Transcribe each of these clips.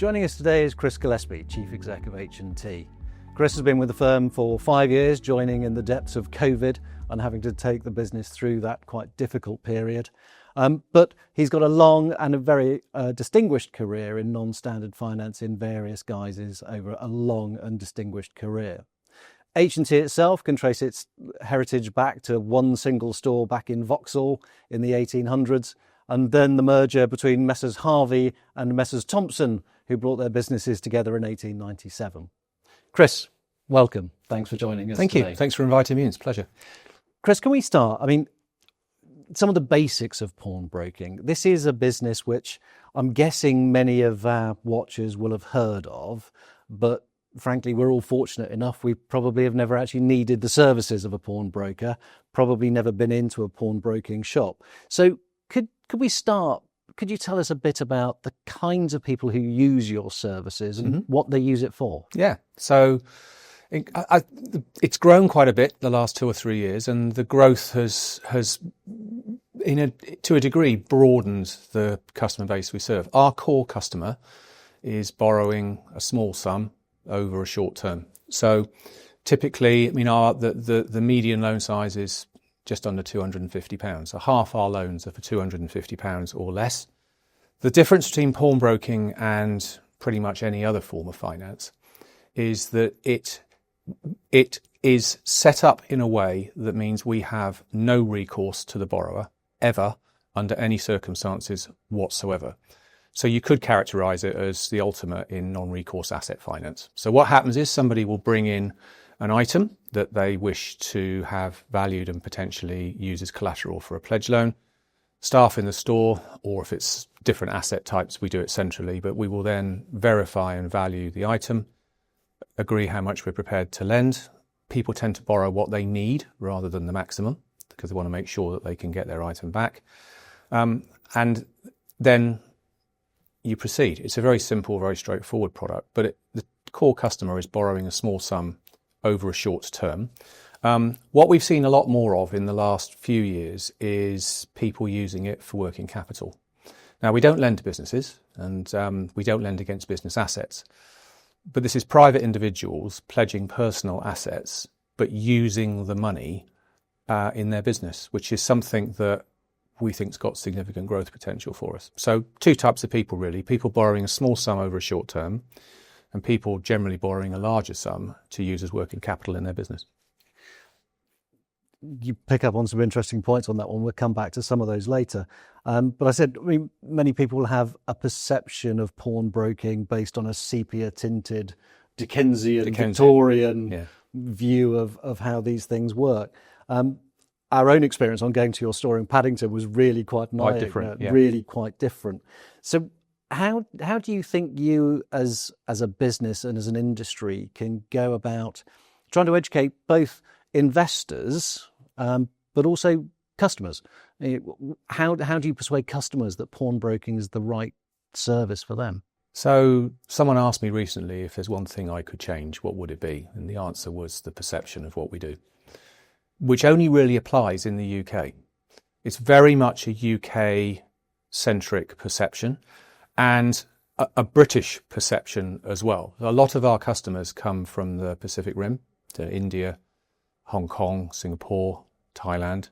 Joining us today is Chris Gillespie, Chief Exec of H&T. Chris has been with the firm for 5 years, joining in the depths of COVID and having to take the business through that quite difficult period. But he's got a long and a very distinguished career in non-standard finance in various guises over a long and distinguished career. H&T itself can trace its heritage back to one single store back in Vauxhall in the 1800s, and then the merger between Messrs Harvey and Messrs Thompson, who brought their businesses together in 1897. Chris, welcome. Thanks for joining us Thank today. you. Thanks for inviting me in. It's a pleasure. Chris, can we start? I mean, some of the basics of pawnbroking. This is a business which I'm guessing many of our watchers will have heard of, but frankly, we're all fortunate enough. We probably have never actually needed the services of a pawnbroker, probably never been into a pawnbroking shop. So could we start? Could you tell us a bit about the kinds of people who use your services and what they use it for? Yeah. So it's grown quite a bit the last 2 or 3 years, and the growth has to a degree broadened the customer base we serve. Our core customer is borrowing a small sum over a short term. So typically, I mean, the median loan size is just under £250. So half our loans are for £250 or less. The difference between pawnbroking and pretty much any other form of finance is that it is set up in a way that means we have no recourse to the borrower ever under any circumstances whatsoever. So you could characterise it as the ultimate in non-recourse asset finance. So what happens is somebody will bring in an item that they wish to have valued and potentially use as collateral for a pledge loan. Staff in the store, or if it's different asset types, we do it centrally, but we will then verify and value the item, agree how much we're prepared to lend. People tend to borrow what they need rather than the maximum because they want to make sure that they can get their item back. And then you proceed. It's a very simple, very straightforward product, but the core customer is borrowing a small sum over a short term. What we've seen a lot more of in the last few years is people using it for working capital. Now, we don't lend to businesses and we don't lend against business assets, but this is private individuals pledging personal assets, but using the money in their business, which is something that we think's got significant growth potential for us. So 2 types of people really, people borrowing a small sum over a short term and people generally borrowing a larger sum to use as working capital in their business. You pick up on some interesting points on that one. We'll come back to some of those later. But I said, many people have a perception of pawnbroking based on a sepia-tinted Dickensian Victorian view of how these things work. Our own experience on going to your store in Paddington was really quite different. Really quite different. So how do you think you as a business and as an industry can go about trying to educate both investors but also customers? How do you persuade customers that pawnbroking is the right service for them? So someone asked me recently if there's one thing I could change, what would it be? And the answer was the perception of what we do, which only really applies in the UK. It's very much a UK-centric perception and a British perception as well. A lot of our customers come from the Pacific Rim, to India, Hong Kong, Singapore, Thailand,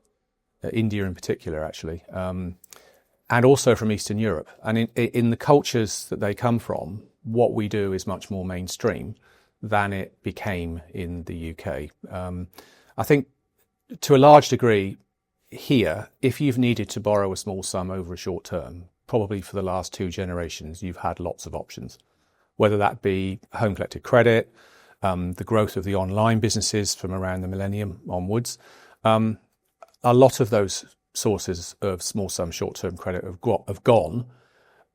India in particular, actually, and also from Eastern Europe. And in the cultures that they come from, what we do is much more mainstream than it became in the UK. I think to a large degree here, if you've needed to borrow a small sum over a short term, probably for the last 2 generations, you've had lots of options, whether that be home collected credit, the growth of the online businesses from around the millennium onwards. A lot of those sources of small sum short-term credit have gone.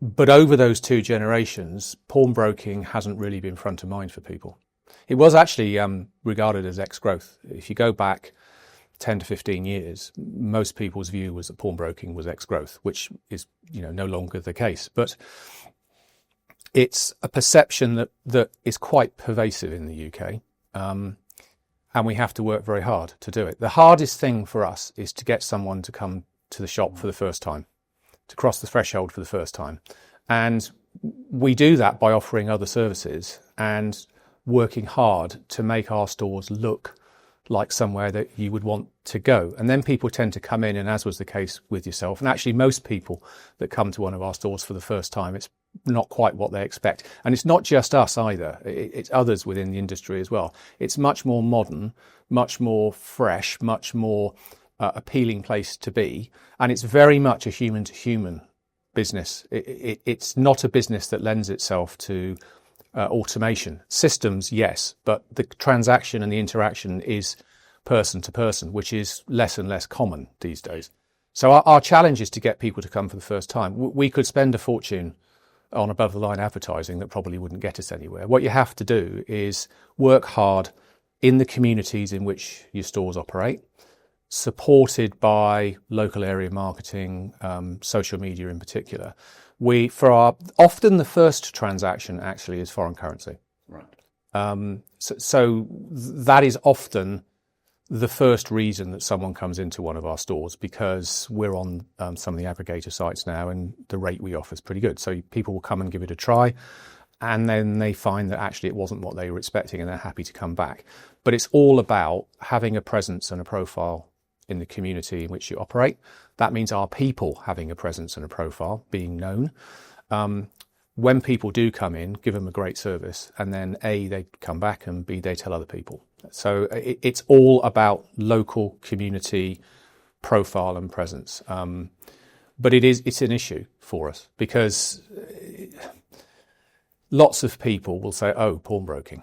But over those 2 generations, pawnbroking hasn't really been front of mind for people. It was actually regarded as ex-growth. If you go back 10 to 15 years, most people's view was that pawnbroking was ex-growth, which is no longer the case. But it's a perception that is quite pervasive in the UK. And we have to work very hard to do it. The hardest thing for us is to get someone to come to the shop for the first time, to cross the threshold for the first time. And we do that by offering other services and working hard to make our stores look like somewhere that you would want to go. And then people tend to come in, and as was the case with yourself, and actually most people that come to one of our stores for the first time, it's not quite what they expect. And it's not just us either. It's others within the industry as well. It's much more modern, much more fresh, much more appealing place to be. And it's very much a human-to-human business. It's not a business that lends itself to automation. Systems, yes, but the transaction and the interaction is person to person, which is less and less common these days. So our challenge is to get people to come for the first time. We could spend a fortune on above the line advertising that probably wouldn't get us anywhere. What you have to do is work hard in the communities in which your stores operate, supported by local area marketing, social media in particular. Often the first transaction actually is foreign currency. Right. So that is often the first reason that someone comes into one of our stores, because we're on some of the aggregator sites now and the rate we offer is pretty good. So people will come and give it a try, and then they find that actually it wasn't what they were expecting and they're happy to come back. But it's all about having a presence and a profile in the community in which you operate. That means our people having a presence and a profile, being known. When people do come in, give them a great service, and then A, they come back, and B, they tell other people. So it's all about local community profile and presence. But it's an issue for us, because lots of people will say, oh, pawnbroking.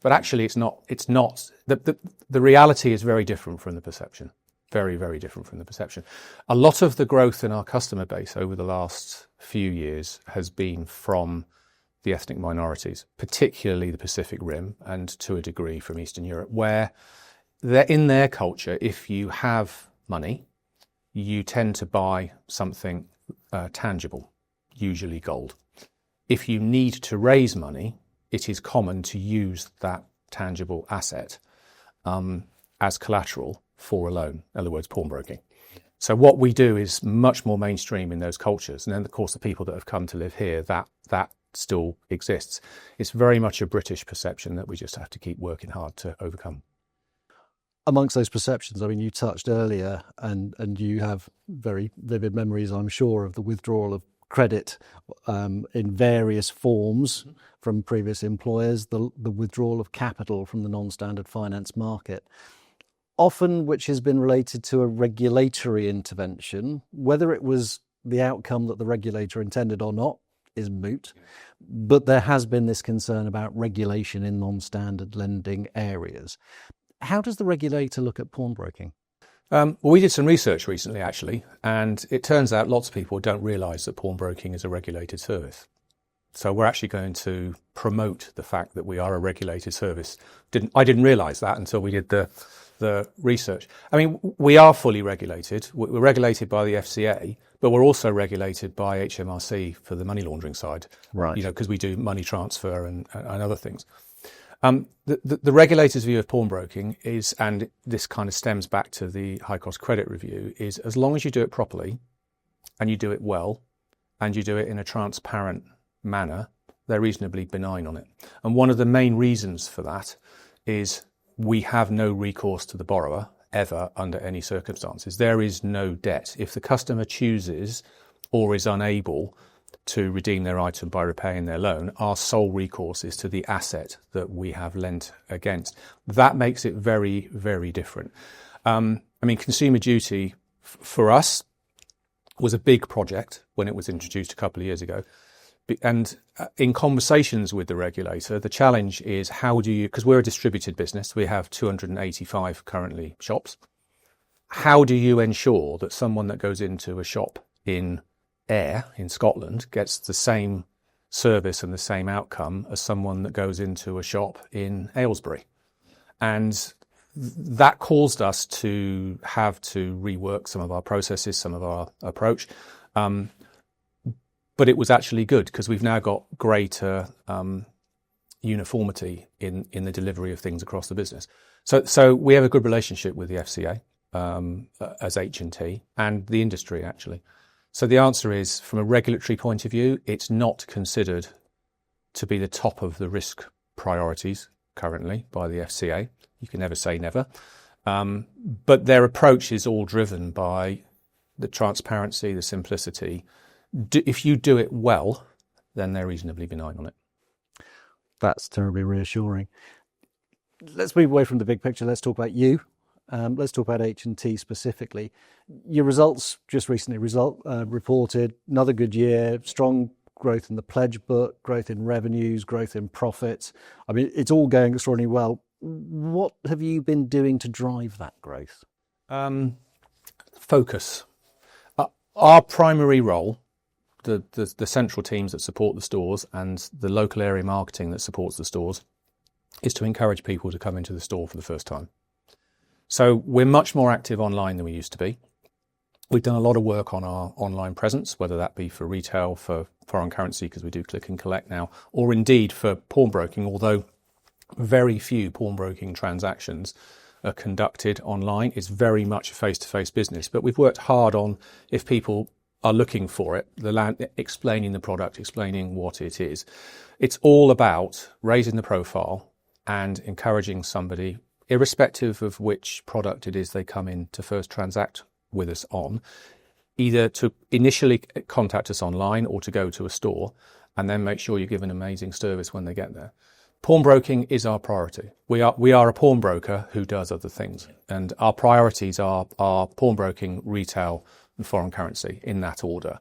But actually it's not. The reality is very different from the perception. Very, very different from the perception. A lot of the growth in our customer base over the last few years has been from the ethnic minorities, particularly the Pacific Rim and to a degree from Eastern Europe, where in their culture, if you have money, you tend to buy something tangible, usually gold. If you need to raise money, it is common to use that tangible asset as collateral for a loan, in other words, pawnbroking. So what we do is much more mainstream in those cultures. And then, of course, the people that have come to live here, that still exists. It's very much a British perception that we just have to keep working hard to overcome. Amongst those perceptions, I mean, you touched earlier, and you have very vivid memories, I'm sure, of the withdrawal of credit in various forms from previous employers, the withdrawal of capital from the non-standard finance market, often which has been related to a regulatory intervention. Whether it was the outcome that the regulator intended or not is moot, but there has been this concern about regulation in non-standard lending areas. How does the regulator look at pawnbroking? Well, we did some research recently, actually, and it turns out lots of people don't realise that pawnbroking is a regulated service. So we're actually going to promote the fact that we are a regulated service. I didn't realise that until we did the research. I mean, we are fully regulated. We're regulated by the FCA, but we're also regulated by HMRC for the money laundering side. Right. Because we do money transfer and other things. The regulator's view of pawnbroking is, and this kind of stems back to the high cost credit review, is as long as you do it properly and you do it well and you do it in a transparent manner, they're reasonably benign on it. And one of the main reasons for that is we have no recourse to the borrower ever under any circumstances. There is no debt. If the customer chooses or is unable to redeem their item by repaying their loan, our sole recourse is to the asset that we have lent against. That makes it very, very different. I mean, Consumer Duty for us was a big project when it was introduced a couple of years ago. And in conversations with the regulator, the challenge is how do you, because we're a distributed business, we have 285 currently shops. How do you ensure that someone that goes into a shop in Ayr in Scotland gets the same service and the same outcome as someone that goes into a shop in Aylesbury? And that caused us to have to rework some of our processes, some of our approach. But it was actually good because we've now got greater uniformity in the delivery of things across the business. So we have a good relationship with the FCA as H&T and the industry, actually. So the answer is, from a regulatory point of view, it's not considered to be the top of the risk priorities currently by the FCA. You can never say never. But their approach is all driven by the transparency, the simplicity. If you do it well, then they're reasonably benign on it. That's terribly reassuring. Let's move away from the big picture. Let's talk about you. Let's talk about H&T specifically. Your results just recently reported another good year, strong growth in the pledge book, growth in revenues, growth in profits. I mean, it's all going extraordinarily well. What have you been doing to drive that growth? Focus. Our primary role, the central teams that support the stores and the local area marketing that supports the stores, is to encourage people to come into the store for the first time. So we're much more active online than we used to be. We've done a lot of work on our online presence, whether that be for retail, for foreign currency, because we do click and collect now, or indeed for pawnbroking, although very few pawnbroking transactions are conducted online. It's very much a face-to-face business. But we've worked hard on, if people are looking for it, explaining the product, explaining what it is. It's all about raising the profile and encouraging somebody, irrespective of which product it is they come in to first transact with us on, either to initially contact us online or to go to a store, and then make sure you give an amazing service when they get there. Pawnbroking is our priority. We are a pawnbroker who does other things, and our priorities are pawnbroking, retail, and foreign currency in that order.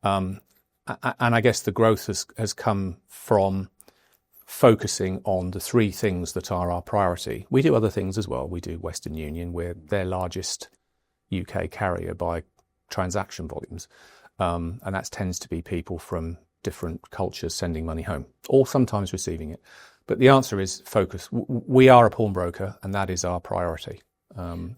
And I guess the growth has come from focusing on the three things that are our priority. We do other things as well. We do Western Union. We're their largest UK carrier by transaction volumes. And that tends to be people from different cultures sending money home, or sometimes receiving it. But the answer is focus. We are a pawnbroker, and that is our priority,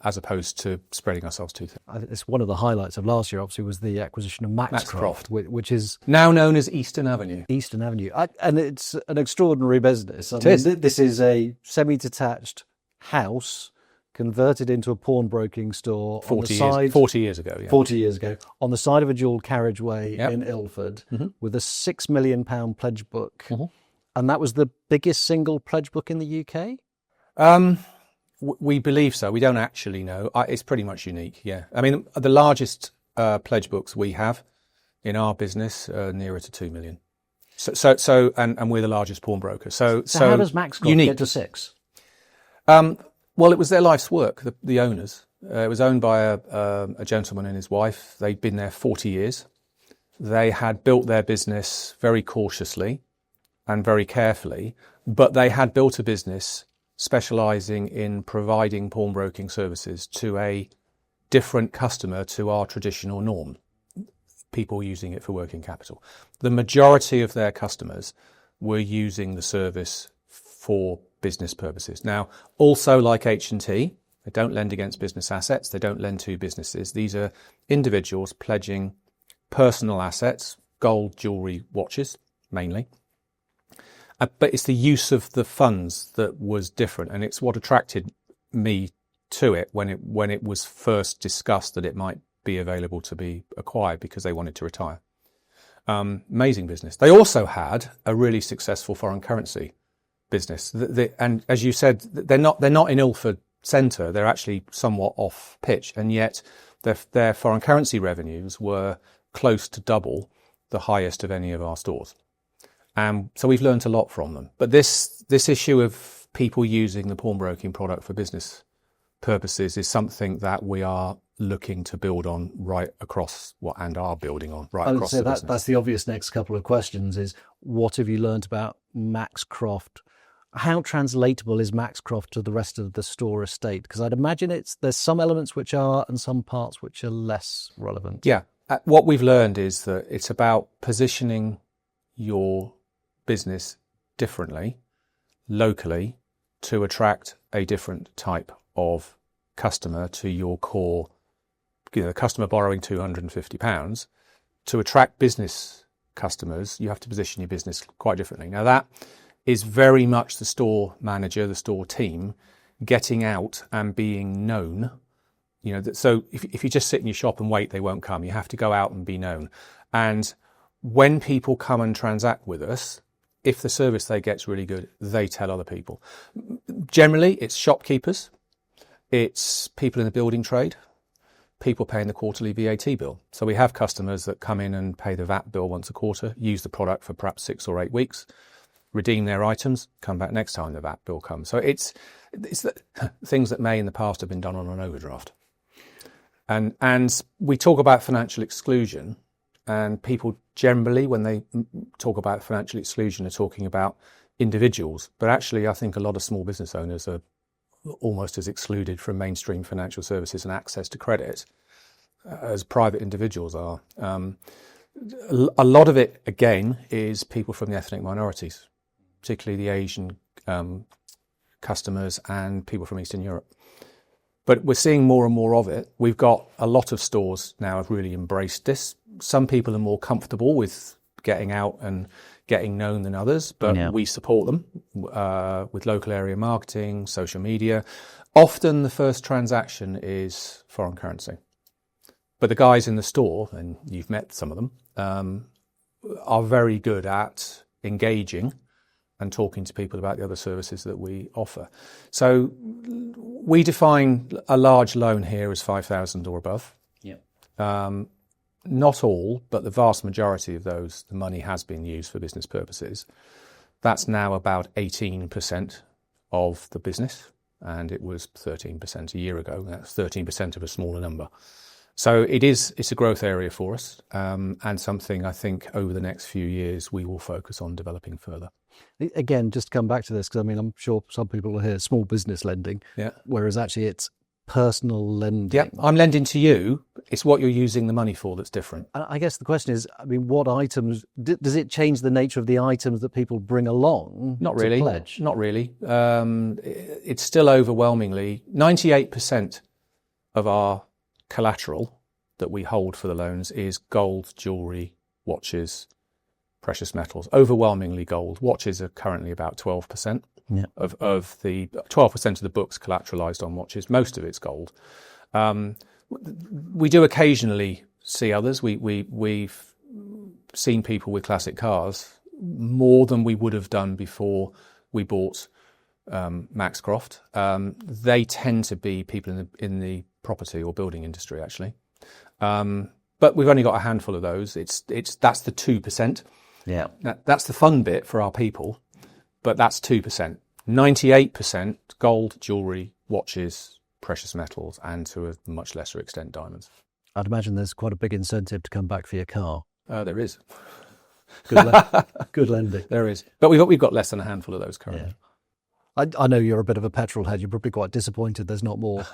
as opposed to spreading ourselves too thin. It's one of the highlights of last year, obviously, was the acquisition of Maxcroft, which is now known as Eastern Avenue. Eastern Avenue. And it's an extraordinary business. This is a semi-detached house converted into a pawnbroking store 40 years ago. Yeah. 40 years ago, on the side of a dual carriageway in Ilford, with a £6 million pledge book. And that was the biggest single pledge book in the UK? We believe so. We don't actually know. It's pretty much unique, yeah. I mean, the largest pledge books we have in our business are nearer to 2 million. And we're the largest pawnbroker. So how does Maxcroft get to 6? Well, it was their life's work, the owners. It was owned by a gentleman and his wife. They'd been there 40 years. They had built their business very cautiously and very carefully, but they had built a business specialising in providing pawnbroking services to a different customer to our traditional norm, people using it for working capital. The majority of their customers were using the service for business purposes. Now, also like H&T, they don't lend against business assets. They don't lend to businesses. These are individuals pledging personal assets, gold, jewellery, watches, mainly. But it's the use of the funds that was different, and it's what attracted me to it when it was first discussed that it might be available to be acquired, because they wanted to retire. Amazing business. They also had a really successful foreign currency business, and as you said, they're not in Ilford Centre. They're actually somewhat off pitch, and yet their foreign currency revenues were close to double the highest of any of our stores. So we've learned a lot from them. But this issue of people using the pawnbroking product for business purposes is something that we are looking to build on right across across the business. That's the obvious next couple of questions is, what have you learned about Maxcroft? How translatable is Maxcroft to the rest of the store estate? Because I'd imagine there's some elements which are and some parts which are less relevant. Yeah. What we've learned is that it's about positioning your business differently, locally, to attract a different type of customer to your core. The customer borrowing £250, to attract business customers, you have to position your business quite differently. Now, that is very much the store manager, the store team, getting out and being known So if you just sit in your shop and wait, they won't come. You have to go out and be known. And when people come and transact with us, if the service they get's really good, they tell other people. Generally, it's shopkeepers, it's people in the building trade, people paying the quarterly VAT bill. So we have customers that come in and pay the VAT bill once a quarter, use the product for perhaps 6 or 8 weeks, redeem their items, come back next time the VAT bill comes. So it's the things that may in the past have been done on an overdraft. And we talk about financial exclusion, and people generally, when they talk about financial exclusion, are talking about individuals. But actually, I think a lot of small business owners are almost as excluded from mainstream financial services and access to credit as private individuals are. A lot of it, again, is people from the ethnic minorities, particularly the Asian customers and people from Eastern Europe. But we're seeing more and more of it. We've got a lot of stores now have really embraced this. Some people are more comfortable with getting out and getting known than others, but we support them with local area marketing, social media. Often the first transaction is foreign currency. But the guys in the store, and you've met some of them, are very good at engaging and talking to people about the other services that we offer. So we define a large loan here as 5,000 or above. Not all, but the vast majority of those, the money has been used for business purposes. That's now about 18% of the business, and it was 13% a year ago. That's 13% of a smaller number. So it's a growth area for us, and something I think over the next few years we will focus on developing further. Again, just to come back to this, because I mean, I'm sure some people will hear small business lending, whereas actually it's personal lending. Yeah, I'm lending to you. It's what you're using the money for that's different. I guess the question is, I mean, what items, does it change the nature of the items that people bring along? Not really. To pledge? Not really. It's still overwhelmingly 98% of our collateral that we hold for the loans is gold, jewellery, watches, precious metals, overwhelmingly gold. Watches are currently about 12% of the 12% of the books collateralized on watches. Most of it's gold. We do occasionally see others. We've seen people with classic cars more than we would have done before we bought Maxcroft. They tend to be people in the property or building industry, actually. But we've only got a handful of those. That's the 2%. Yeah. That's the fun bit for our people, but that's 2%. 98% gold, jewellery, watches, precious metals, and to a much lesser extent, diamonds. I'd imagine there's quite a big incentive to come back for your car. There is. Good lending. There is. But we've got less than a handful of those currently. Yeah. I know you're a bit of a petrol head. You're probably quite disappointed there's not more.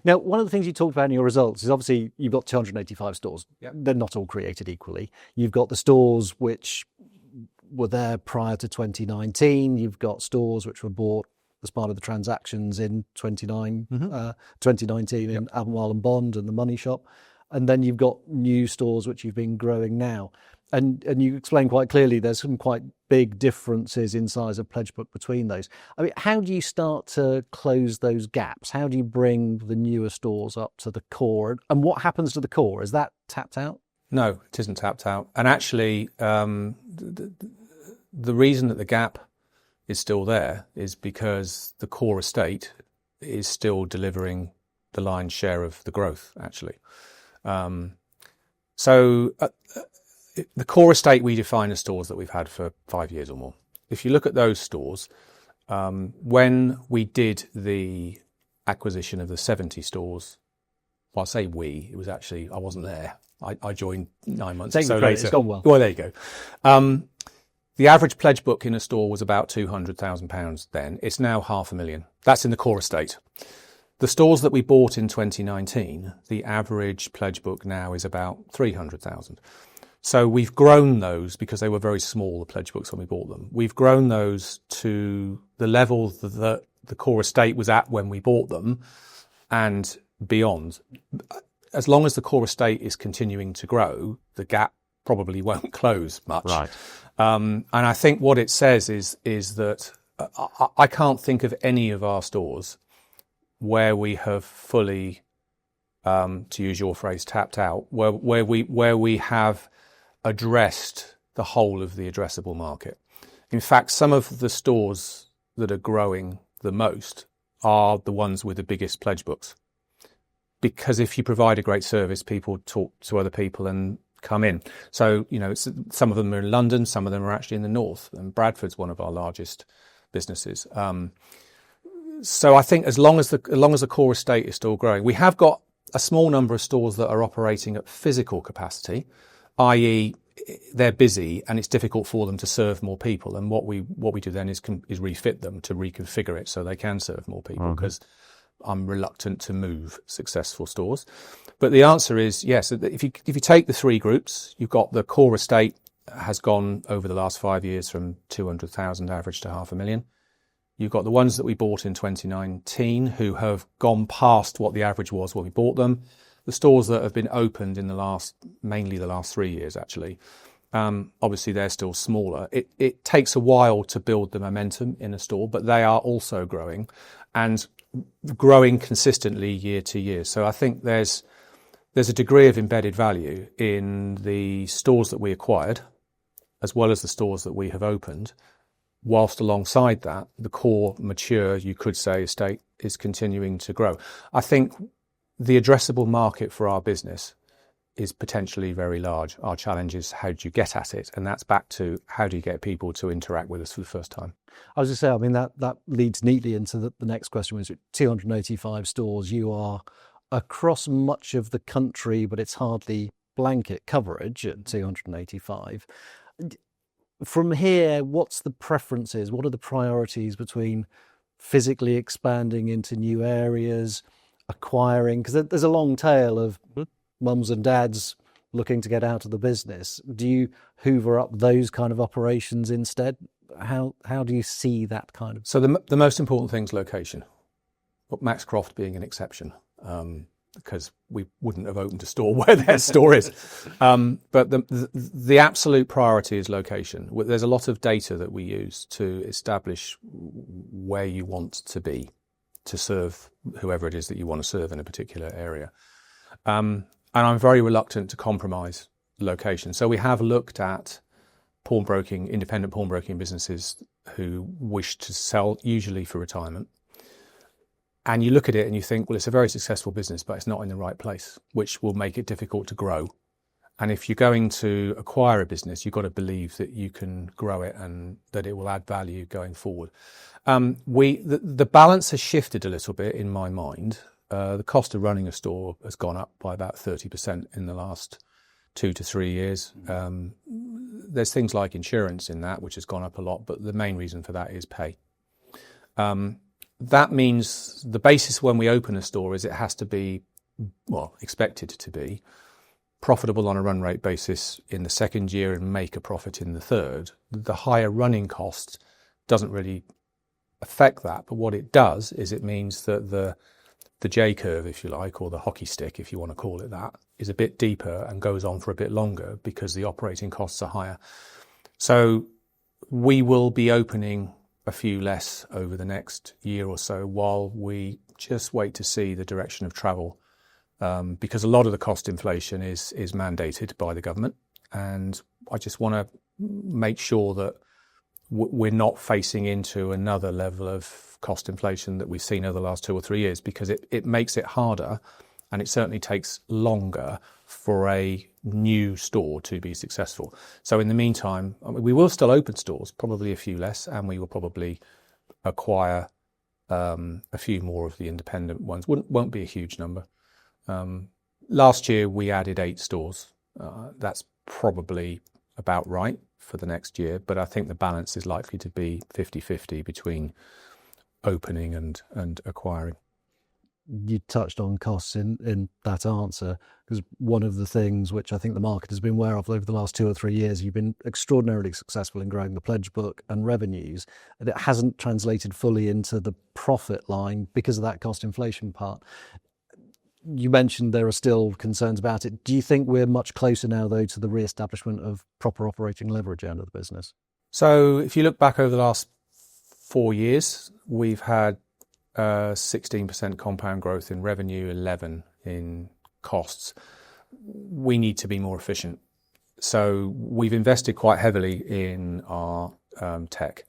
Now, one of the things you talked about in your results is obviously you've got 285 stores. Yep. They're not all created equally. You've got the stores which were there prior to 2019. You've got stores which were bought as part of the transactions in 2019 in Albemarle and Bond and the Money Shop. And then you've got new stores which you've been growing now. And you explain quite clearly there's some quite big differences in size of pledge book between those. I mean, how do you start to close those gaps? How do you bring the newer stores up to the core? And what happens to the core? Is that tapped out? No, it isn't tapped out. And actually, the reason that the gap is still there is because the core estate is still delivering the lion's share of the growth, actually. The core estate we define as stores that we've had for 5 years or more. If you look at those stores, when we did the acquisition of the 70 stores, well, I say we, it was actually, I wasn't there. I joined 9 months or so later. It's gone well. Well, there you go. The average pledge book in a store was about £200,000 then. It's now £500,000. That's in the core estate. The stores that we bought in 2019, the average pledge book now is about 300,000. So we've grown those because they were very small, the pledge books, when we bought them. We've grown those to the level that the core estate was at when we bought them and beyond. As long as the core estate is continuing to grow, the gap probably won't close much. Right. And I think what it says is that I can't think of any of our stores where we have fully, to use your phrase, tapped out, where we have addressed the whole of the addressable market. In fact, some of the stores that are growing the most are the ones with the biggest pledge books. Because if you provide a great service, people talk to other people and come in. So, some of them are in London, some of them are actually in the north, and Bradford's one of our largest businesses. So I think as long as the core estate is still growing, we have got a small number of stores that are operating at physical capacity, i.e. they're busy and it's difficult for them to serve more people. And what we do then is refit them to reconfigure it so they can serve more people, because I'm reluctant to move successful stores. But the answer is yes. If you take the three groups, you've got the core estate has gone over the last 5 years from 200,000 average to 500,000. You've got the ones that we bought in 2019 who have gone past what the average was when we bought them. The stores that have been opened in mainly the last 3 years, actually. Obviously, they're still smaller. It takes a while to build the momentum in a store, but they are also growing and growing consistently year to year. So I think there's a degree of embedded value in the stores that we acquired, as well as the stores that we have opened, whilst alongside that, the core mature, you could say, estate is continuing to grow. I think the addressable market for our business is potentially very large. Our challenge is how do you get at it? And that's back to how do you get people to interact with us for the first time? I was going to say, I mean, that leads neatly into the next question, which is 285 stores. You are across much of the country, but it's hardly blanket coverage at 285. From here, what's the preferences? What are the priorities between physically expanding into new areas, acquiring? Because there's a long tail of mums and dads looking to get out of the business. Do you hoover up those kind of operations instead? How do you see that kind of? So the most important thing is location, but Maxcroft being an exception, because we wouldn't have opened a store where their store is. But the absolute priority is location. There's a lot of data that we use to establish where you want to be to serve whoever it is that you want to serve in a particular area. And I'm very reluctant to compromise location. So we have looked at independent pawnbroking businesses who wish to sell, usually for retirement. And you look at it and you think, well, it's a very successful business, but it's not in the right place, which will make it difficult to grow. And if you're going to acquire a business, you've got to believe that you can grow it and that it will add value going forward. The balance has shifted a little bit in my mind. The cost of running a store has gone up by about 30% in the last 2 to 3 years. There's things like insurance in that, which has gone up a lot, but the main reason for that is pay. That means the basis when we open a store is it has to be, expected to be, profitable on a run rate basis in the second year and make a profit in the third. The higher running cost doesn't really affect that, but what it does is it means that the J curve, if you like, or the hockey stick, if you want to call it that, is a bit deeper and goes on for a bit longer because the operating costs are higher. So we will be opening a few less over the next year or so while we just wait to see the direction of travel, because a lot of the cost inflation is mandated by the government. And I just want to make sure that we're not facing into another level of cost inflation that we've seen over the last 2 or 3 years, because it makes it harder and it certainly takes longer for a new store to be successful. So in the meantime, we will still open stores, probably a few less, and we will probably acquire a few more of the independent ones. Won't be a huge number. Last year we added 8 stores. That's probably about right for the next year, but I think the balance is likely to be 50-50 between opening and acquiring. You touched on costs in that answer, because one of the things which I think the market has been aware of over the last 2 or 3 years, you've been extraordinarily successful in growing the pledge book and revenues, and it hasn't translated fully into the profit line because of that cost inflation part. You mentioned there are still concerns about it. Do you think we're much closer now, though, to the re-establishment of proper operating leverage out of the business? So if you look back over the last 4 years, we've had 16% compound growth in revenue, 11 in costs. We need to be more efficient. So we've invested quite heavily in our tech.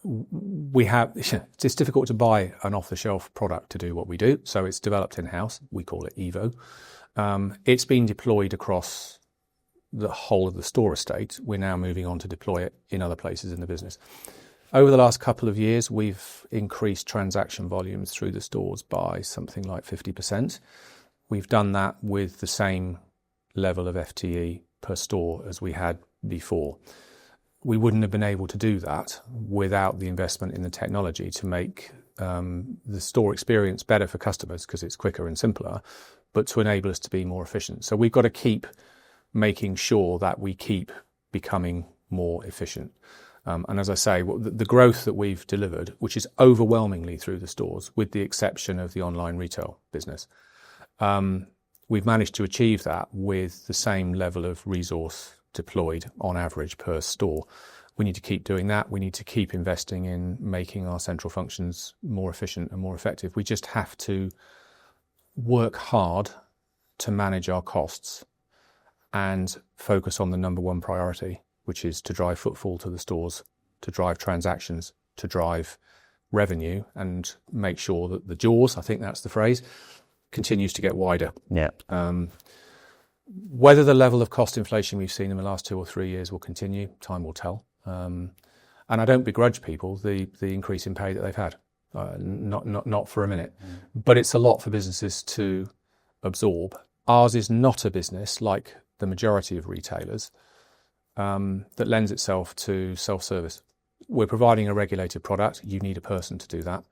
It's difficult to buy an off-the-shelf product to do what we do, so it's developed in-house. We call it Evo. It's been deployed across the whole of the store estate. We're now moving on to deploy it in other places in the business. Over the last couple of years, we've increased transaction volumes through the stores by something like 50%. We've done that with the same level of FTE per store as we had before. We wouldn't have been able to do that without the investment in the technology to make the store experience better for customers, because it's quicker and simpler, but to enable us to be more efficient. So we've got to keep making sure that we keep becoming more efficient. And as I say, the growth that we've delivered, which is overwhelmingly through the stores, with the exception of the online retail business, we've managed to achieve that with the same level of resource deployed on average per store. We need to keep doing that. We need to keep investing in making our central functions more efficient and more effective. We just have to work hard to manage our costs and focus on the number one priority, which is to drive footfall to the stores, to drive transactions, to drive revenue, and make sure that the jaws, I think that's the phrase, continues to get wider. Yeah. Whether the level of cost inflation we've seen in the last 2 or 3 years will continue, time will tell. And I don't begrudge people the increase in pay that they've had, not for a minute. But it's a lot for businesses to absorb. Ours is not a business like the majority of retailers that lends itself to self-service. We're providing a regulated product. You need a person to do that.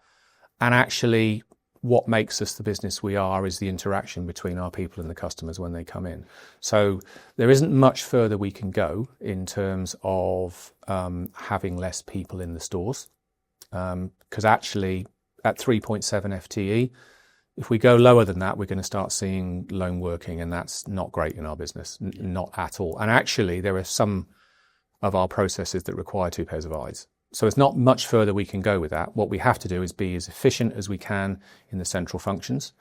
And actually, what makes us the business we are is the interaction between our people and the customers when they come in. So there isn't much further we can go in terms of having less people in the stores. Because actually, at 3.7 FTE, if we go lower than that, we're going to start seeing lone working, and that's not great in our business, not at all. And actually, there are some of our processes that require 2 pairs of eyes. So it's not much further we can go with that. What we have to do is be as efficient as we can in the central functions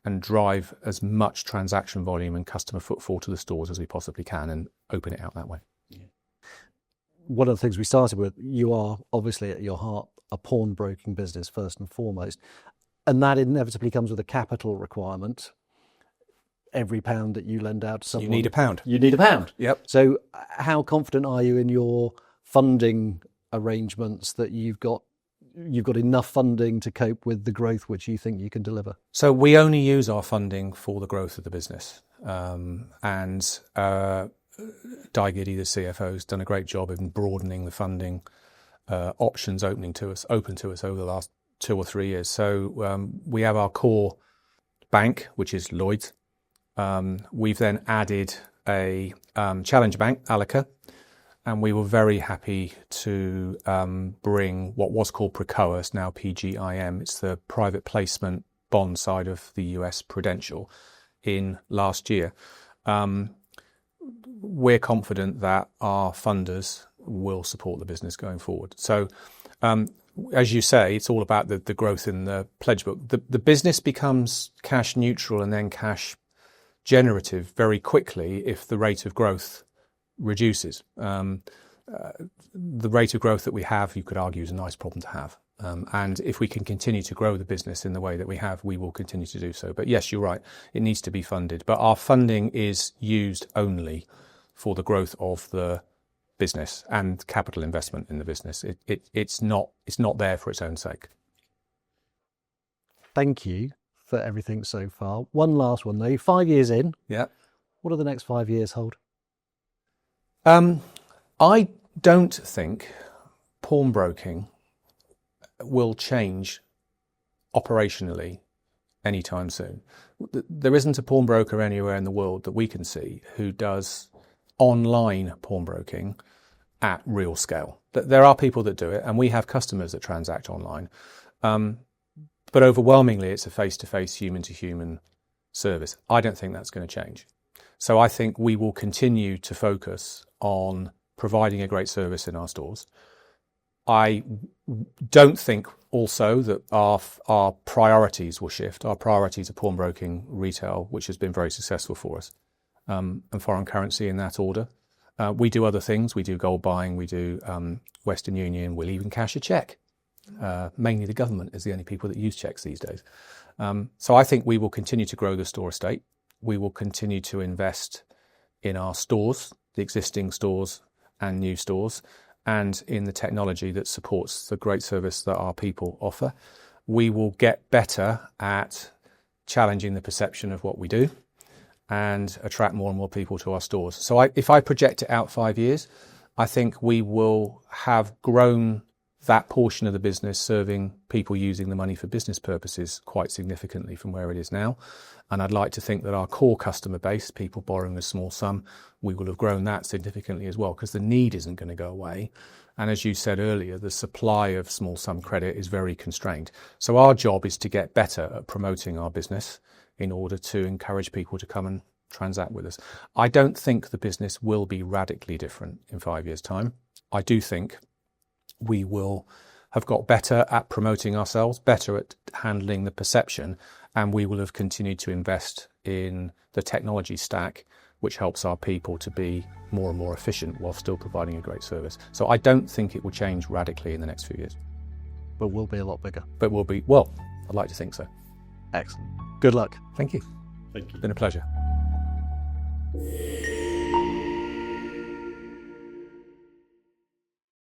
and drive as much transaction volume and customer footfall to the stores as we possibly can and open it out that way. Yeah. One of the things we started with, you are obviously at your heart a pawnbroking business first and foremost, and that inevitably comes with a capital requirement. Every pound that you lend out to someone, you need a pound. You need a pound. Yep. So how confident are you in your funding arrangements that you've got enough funding to cope with the growth which you think you can deliver? So we only use our funding for the growth of the business. Di Giddy, the CFO, has done a great job in broadening the funding options open to us over the last 2 or 3 years. So we have our core bank, which is Lloyds. We've then added a challenger bank, Alica, and we were very happy to bring what was called Precoa, it's now PGIM. It's the private placement bond side of the US Prudential in last year. We're confident that our funders will support the business going forward. So, as you say, it's all about the growth in the pledge book. The business becomes cash neutral and then cash generative very quickly if the rate of growth reduces. The rate of growth that we have, you could argue, is a nice problem to have. And if we can continue to grow the business in the way that we have, we will continue to do so. But yes, you're right, it needs to be funded. But our funding is used only for the growth of the business and capital investment in the business. It's not there for its own sake. Thank you for everything so far. One last one though. 5 years in. Yeah. What do the next 5 years hold? I don't think pawnbroking will change operationally anytime soon. There isn't a pawnbroker anywhere in the world that we can see who does online pawnbroking at real scale. There are people that do it, and we have customers that transact online. But overwhelmingly, it's a face-to-face, human-to-human service. I don't think that's going to change. So I think we will continue to focus on providing a great service in our stores, I don't think also that our priorities will shift. Our priorities are pawnbroking, retail, which has been very successful for us, and foreign currency in that order. We do other things. We do gold buying. We do Western Union. We'll even cash a cheque. Mainly the government is the only people that use cheques these days. So I think we will continue to grow the store estate. We will continue to invest in our stores, the existing stores and new stores, and in the technology that supports the great service that our people offer. We will get better at challenging the perception of what we do and attract more and more people to our stores. So if I project it out 5 years, I think we will have grown that portion of the business serving people using the money for business purposes quite significantly from where it is now. And I'd like to think that our core customer base, people borrowing a small sum, we will have grown that significantly as well, because the need isn't going to go away. And as you said earlier, the supply of small sum credit is very constrained. So our job is to get better at promoting our business in order to encourage people to come and transact with us. I don't think the business will be radically different in 5 years' time. I do think we will have got better at promoting ourselves, better at handling the perception, and we will have continued to invest in the technology stack, which helps our people to be more and more efficient while still providing a great service. So I don't think it will change radically in the next few years. But we'll be a lot bigger. But we'll be, well, I'd like to think so. Excellent. Good luck. Thank you. Thank you. Been a pleasure.